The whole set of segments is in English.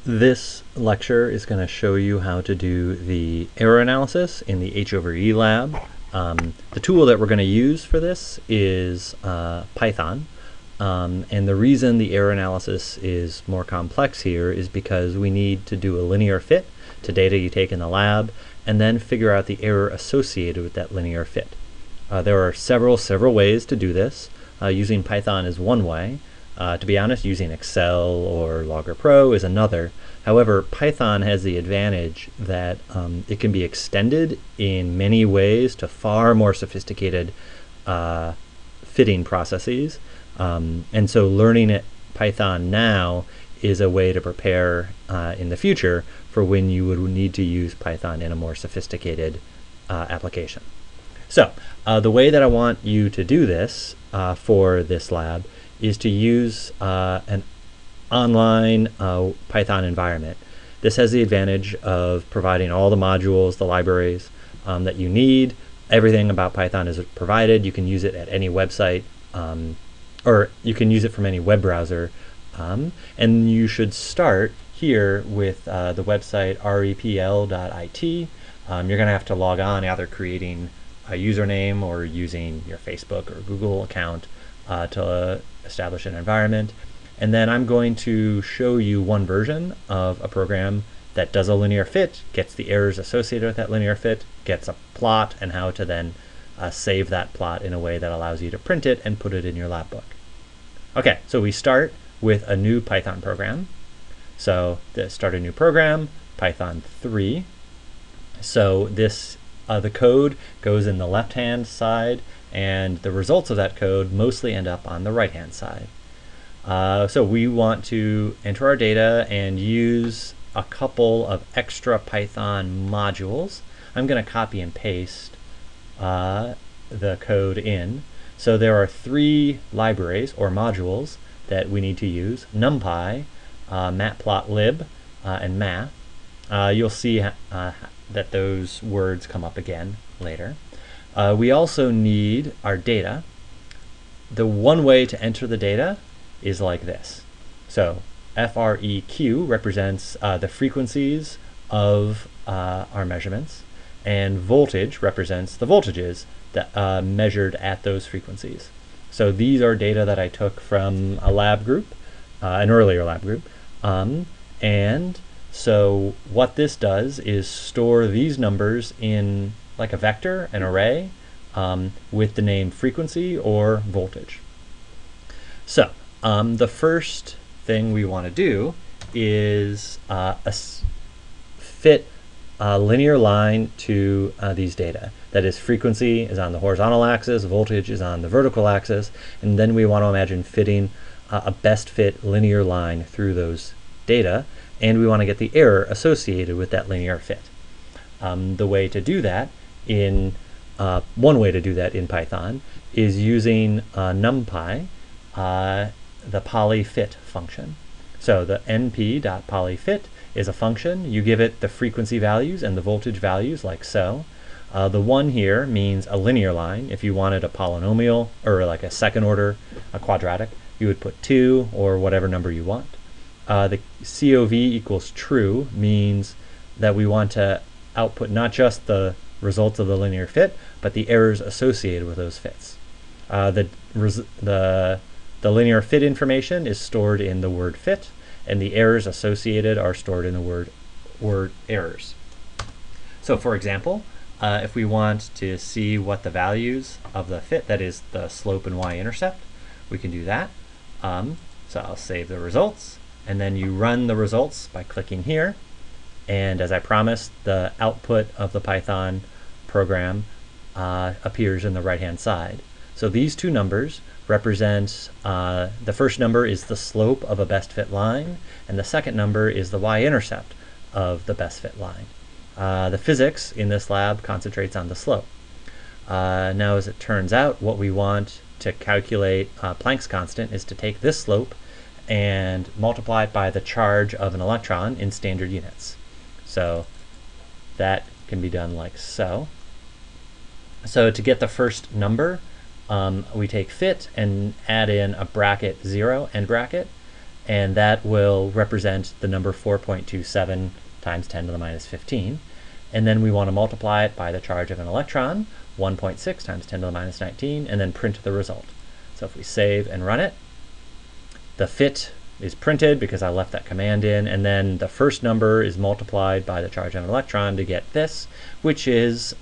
This lecture is going to show you how to do the error analysis in the H/E lab. The tool that we're going to use for this is Python. And the reason the error analysis is more complex here is because we need to do a linear fit to data you take in the lab and then figure out the error associated with that linear fit. There are several ways to do this. Using Python is one way. To be honest, using Excel or Logger Pro is another. However, Python has the advantage that it can be extended in many ways to far more sophisticated fitting processes. And so learning Python now is a way to prepare in the future for when you would need to use Python in a more sophisticated application. So the way that I want you to do this for this lab is to use an online Python environment. This has the advantage of providing all the modules, the libraries that you need. Everything about Python is provided. You can use it at any website, or you can use it from any web browser. And you should start here with the website repl.it. You're going to have to log on, either creating a username or using your Facebook or Google account to establish an environment. And then I'm going to show you one version of a program that does a linear fit, gets the errors associated with that linear fit, gets a plot, and how to then save that plot in a way that allows you to print it and put it in your lab book. Okay, so we start with a new Python program. So to start a new program, Python 3. So this the code goes in the left-hand side, and the results of that code mostly end up on the right-hand side. So we want to enter our data and use a couple of extra Python modules. I'm going to copy and paste the code in. So there are 3 libraries or modules that we need to use: NumPy, Matplotlib, and Math. You'll see that those words come up again later. We also need our data. The one way to enter the data is like this. So FREQ represents the frequencies of our measurements, and voltage represents the voltages that measured at those frequencies. So these are data that I took from a lab group, an earlier lab group. And so what this does is store these numbers in like a vector, an array, with the name frequency or voltage. So the first thing we want to do is fit a linear line to these data. That is, frequency is on the horizontal axis, voltage is on the vertical axis, and then we want to imagine fitting a best fit linear line through those data, and we want to get the error associated with that linear fit. The way to do that one way to do that in Python is using NumPy, the polyfit function. So the np.polyfit is a function. You give it the frequency values and the voltage values like so. The 1 here means a linear line. If you wanted a polynomial or like a second order, a quadratic, you would put 2 or whatever number you want. The COV equals true means that we want to output not just the results of the linear fit, but the errors associated with those fits. The linear fit information is stored in the word fit, and the errors associated are stored in the word errors. So for example, if we want to see what the values of the fit, that is the slope and y-intercept, we can do that. So I'll save the results, and then you run the results by clicking here. And as I promised, the output of the Python program appears in the right-hand side. So these 2 numbers represent, the first number is the slope of a best fit line, and the second number is the y-intercept of the best fit line. The physics in this lab concentrates on the slope. Now, as it turns out, what we want to calculate Planck's constant is to take this slope and multiply it by the charge of an electron in standard units. So that can be done like so. So to get the first number, we take fit and add in a bracket 0, end bracket, and that will represent the number 4.27 times 10 to the minus 15. And then we want to multiply it by the charge of an electron, 1.6 times 10 to the minus 19, and then print the result. So if we save and run it, the fit is printed because I left that command in, and then the first number is multiplied by the charge of an electron to get this, which is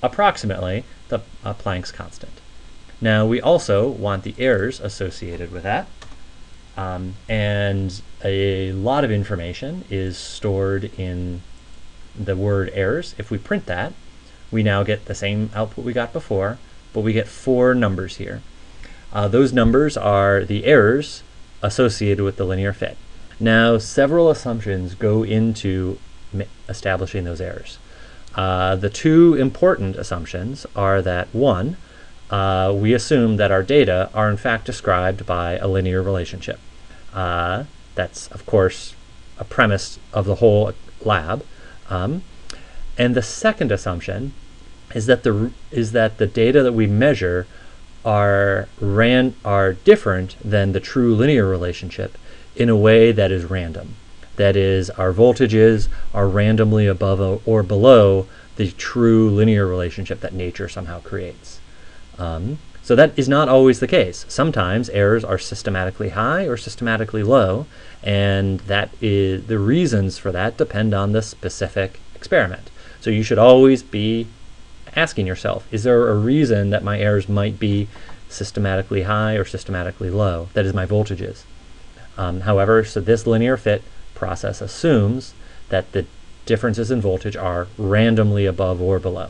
approximately the Planck's constant. Now we also want the errors associated with that, and a lot of information is stored in the word errors. If we print that, we now get the same output we got before, but we get 4 numbers here. Those numbers are the errors associated with the linear fit. Now, several assumptions go into establishing those errors. The 2 important assumptions are that, 1, we assume that our data are in fact described by a linear relationship. That's, of course, a premise of the whole lab. And the second assumption is that the data that we measure are different than the true linear relationship in a way that is random. That is, our voltages are randomly above or below the true linear relationship that nature somehow creates. So that is not always the case. Sometimes errors are systematically high or systematically low, and that is the reasons for that depend on the specific experiment. So you should always be asking yourself, is there a reason that my errors might be systematically high or systematically low? That is, my voltages. However, so this linear fit process assumes that the differences in voltage are randomly above or below.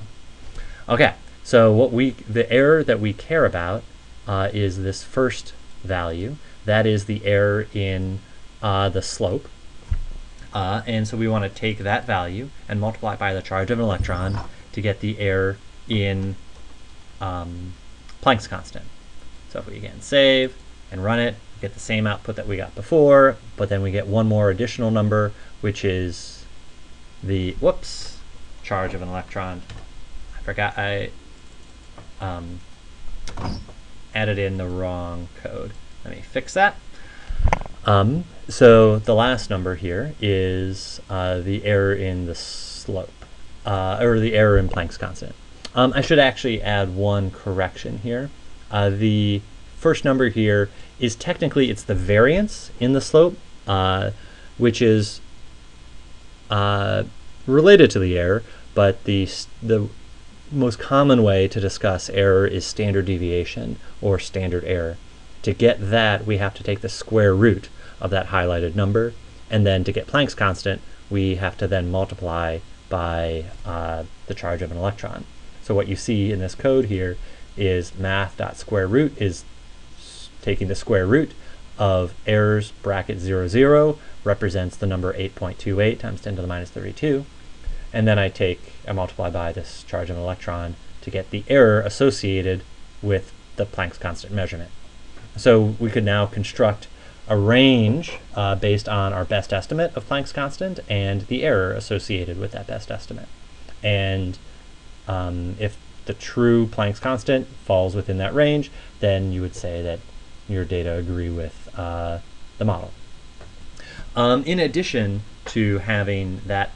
Okay, so the error that we care about is this first value. That is the error in the slope. And so we want to take that value and multiply it by the charge of an electron to get the error in Planck's constant. So if we again save and run it, we get the same output that we got before, but then we get one more additional number, which is the, charge of an electron. I forgot I added in the wrong code. Let me fix that. So the last number here is the error in the slope, or the error in Planck's constant. I should actually add one correction here. The first number here is technically, it's the variance in the slope, which is related to the error, but the most common way to discuss error is standard deviation or standard error. To get that, we have to take the square root of that highlighted number, and then to get Planck's constant, we have to then multiply by the charge of an electron. So what you see in this code here is math.square root is taking the square root of errors bracket 0, 0 represents the number 8.28 times 10 to the minus 32. And then I multiply by this charge of an electron to get the error associated with the Planck's constant measurement. So we could now construct a range based on our best estimate of Planck's constant and the error associated with that best estimate. And if the true Planck's constant falls within that range, then you would say that your data agree with the model. In addition to having that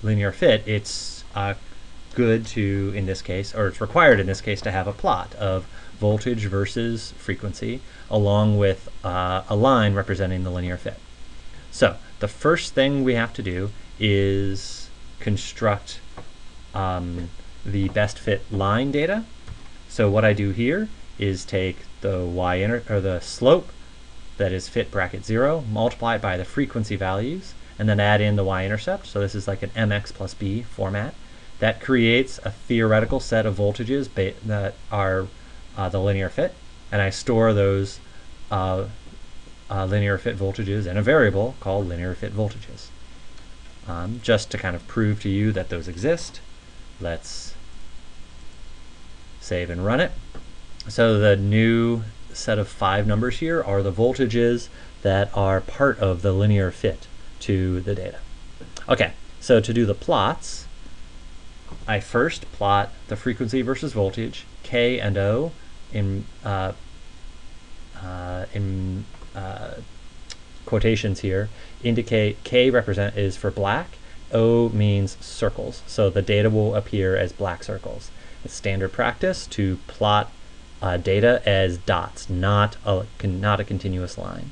linear fit, it's good to, in this case, or it's required in this case, to have a plot of voltage versus frequency along with a line representing the linear fit. So the first thing we have to do is construct the best fit line data. So what I do here is take the the slope that is fit bracket 0, multiply it by the frequency values, and then add in the y-intercept. So this is like an mx plus b format. That creates a theoretical set of voltages that are the linear fit, and I store those linear fit voltages in a variable called linear fit voltages. Just to kind of prove to you that those exist, let's save and run it. So the new set of 5 numbers here are the voltages that are part of the linear fit to the data. Okay, so to do the plots, I first plot the frequency versus voltage, K and O, in quotations here indicate K is for black, O means circles. So the data will appear as black circles. It's standard practice to plot data as dots, not a continuous line.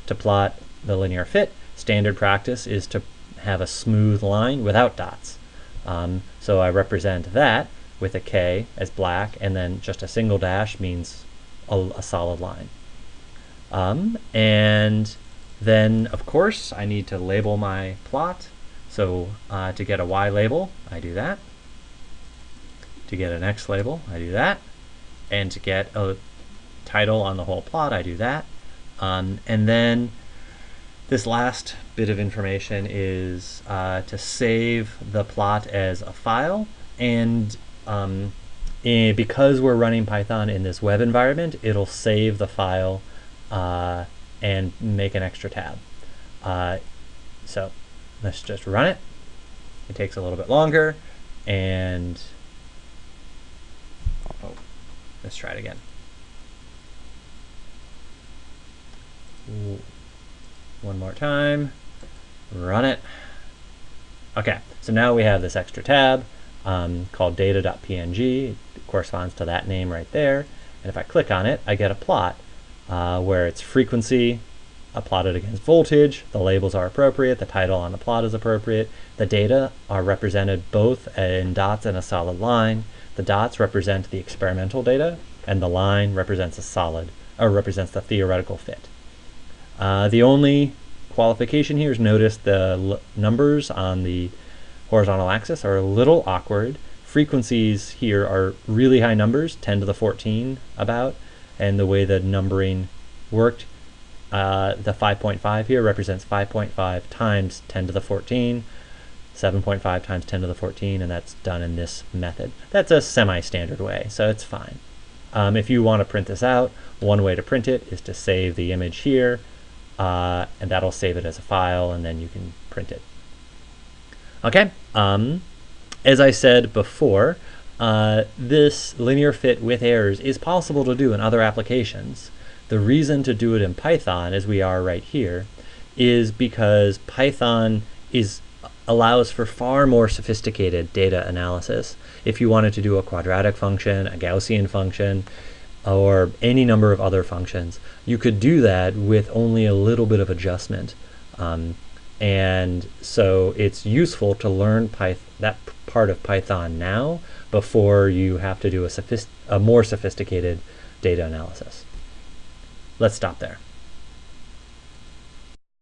To plot the linear fit, standard practice is to have a smooth line without dots. So I represent that with a K as black, and then just a single dash means a solid line. And then, of course, I need to label my plot. So to get a Y label, I do that. To get an X label, I do that. And to get a title on the whole plot, I do that. And then this last bit of information is to save the plot as a file. And because we're running Python in this web environment, it'll save the file and make an extra tab. So let's just run it. It takes a little bit longer, and let's try it again. One more time. Run it. Okay, so now we have this extra tab called data.png. It corresponds to that name right there. And if I click on it, I get a plot where it's frequency plotted against voltage, the labels are appropriate, the title on the plot is appropriate, the data are represented both in dots and a solid line. The dots represent the experimental data, and the line represents represents the theoretical fit. The only qualification here is notice the numbers on the horizontal axis are a little awkward. Frequencies here are really high numbers, 10 to the 14 about, and the way the numbering worked, the 5.5 here represents 5.5 times 10 to the 14, 7.5 times 10 to the 14, and that's done in this method. That's a semi-standard way, so it's fine. If you want to print this out, one way to print it is to save the image here, and that'll save it as a file, and then you can print it. Okay, as I said before, this linear fit with errors is possible to do in other applications. The reason to do it in Python, as we are right here, is because Python allows for far more sophisticated data analysis. If you wanted to do a quadratic function, a Gaussian function, or any number of other functions, you could do that with only a little bit of adjustment. And so it's useful to learn that part of Python now before you have to do a more sophisticated data analysis. Let's stop there.